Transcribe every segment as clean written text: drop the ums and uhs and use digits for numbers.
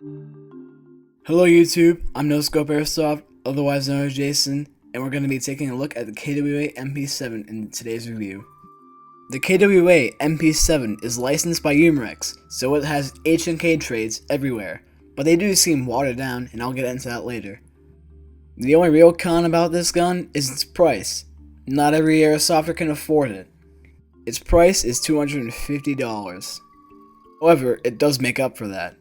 Hello YouTube, I'm NoScope Airsoft, otherwise known as Jason, and we're going to be taking a look at the KWA MP7 in today's review. The KWA MP7 is licensed by Umarex, so it has H&K traits everywhere, but they do seem watered down, and I'll get into that later. The only real con about this gun is its price. Not every airsofter can afford it. Its price is $250. However, it does make up for that.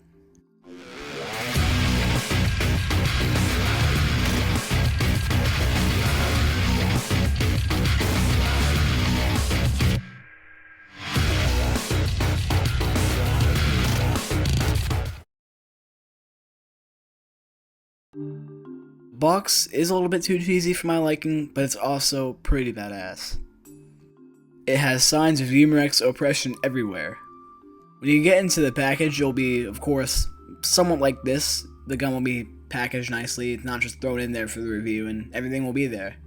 Box is a little bit too cheesy for my liking, but it's also pretty badass. It has signs of Umarex oppression everywhere. When you get into the package, you'll be, of course, somewhat like this. The gun will be packaged nicely, not just thrown in there for the review, and everything will be there.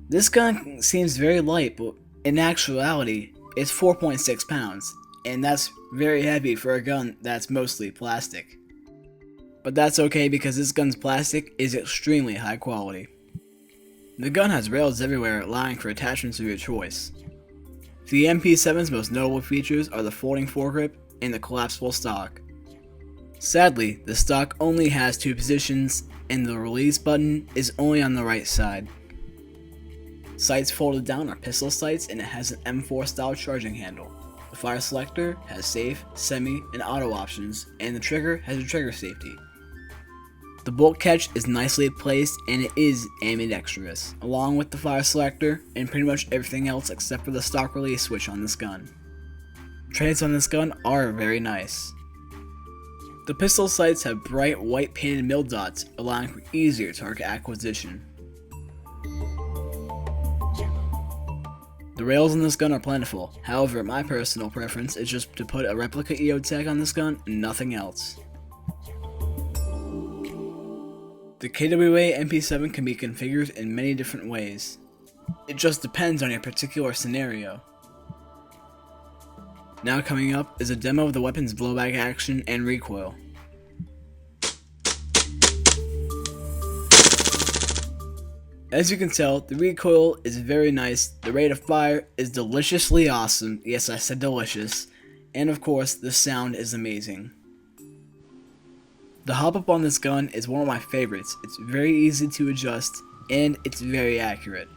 This gun seems very light, but in actuality, it's 4.6 pounds, and that's very heavy for a gun that's mostly plastic. But that's okay because this gun's plastic is extremely high quality. The gun has rails everywhere, allowing for attachments of your choice. The MP7's most notable features are the folding foregrip and the collapsible stock. Sadly, the stock only has two positions, and the release button is only on the right side. Sights folded down are pistol sights, and it has an M4 style charging handle. The fire selector has safe, semi, and auto options, and the trigger has a trigger safety. The bolt catch is nicely placed, and it is ambidextrous, along with the fire selector and pretty much everything else except for the stock release switch on this gun. Traits on this gun are very nice. The pistol sights have bright white painted mill dots, allowing for easier target acquisition. The rails on this gun are plentiful, however my personal preference is just to put a replica EO tag on this gun and nothing else. The KWA MP7 can be configured in many different ways. It just depends on your particular scenario. Now coming up is a demo of the weapon's blowback action and recoil. As you can tell, the recoil is very nice, the rate of fire is deliciously awesome, yes I said delicious, and of course the sound is amazing. The hop up on this gun is one of my favorites. It's very easy to adjust, and it's very accurate.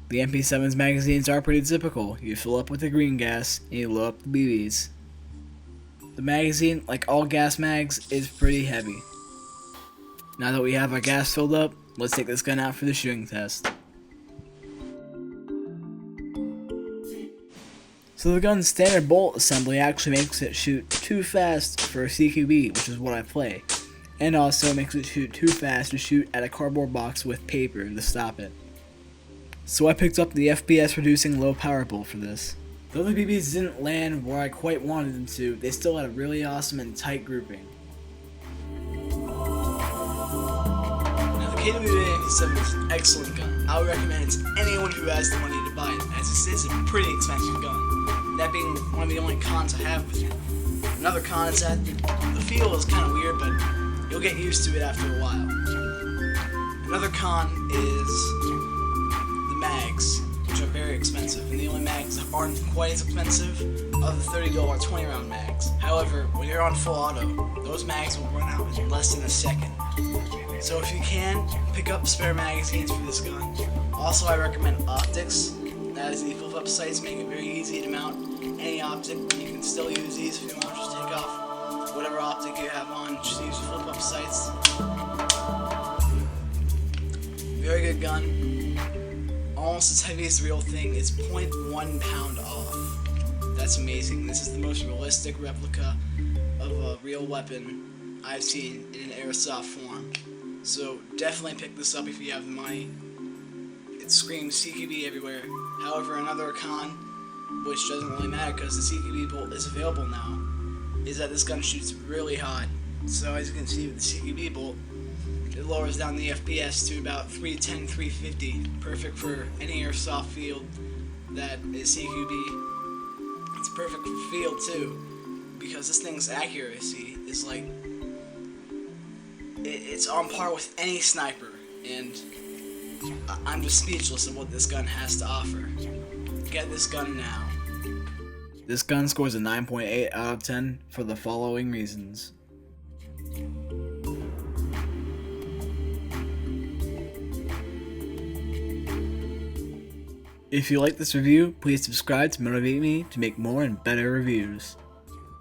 The MP7's magazines are pretty typical. You fill up with the green gas, and you load up the BBs. The magazine, like all gas mags, is pretty heavy. Now that we have our gas filled up, let's take this gun out for the shooting test. So the gun's standard bolt assembly actually makes it shoot too fast for a CQB, which is what I play, and also makes it shoot too fast to shoot at a cardboard box with paper to stop it. So I picked up the FPS reducing low power bolt for this. Though the BBs didn't land where I quite wanted them to, they still had a really awesome and tight grouping. Now the KWA MP7 is an excellent gun. I would recommend it to anyone who has the money to buy it, as this is a pretty expensive gun. That being one of the only cons I have with it. Another con is that the feel is kind of weird, but you'll get used to it after a while. Another con is the mags, which are very expensive, and the only mags that aren't quite as expensive are the $30 20-round mags. However, when you're on full auto, those mags will run out in less than a second. So if you can, pick up spare magazines for this gun. Also, I recommend optics. That is, the flip-up sights make it very easy to mount any optic. You can still use these if you want to just take off whatever optic you have on. Just use flip-up sights. Very good gun. Almost as heavy as the real thing. It's 0.1 pound off. That's amazing. This is the most realistic replica of a real weapon I've seen in an airsoft form. So definitely pick this up if you have the money. It screams CQB everywhere. However, another con, which doesn't really matter because the CQB bolt is available now, is that this gun shoots really hot. So as you can see with the CQB bolt, it lowers down the FPS to about 310, 350, perfect for any airsoft field that is CQB. feel too, because this thing's accuracy is like, it's on par with any sniper, and I'm just speechless at what this gun has to offer. Get this gun now. This gun scores a 9.8 out of 10 for the following reasons. If you like this review, please subscribe to motivate me to make more and better reviews.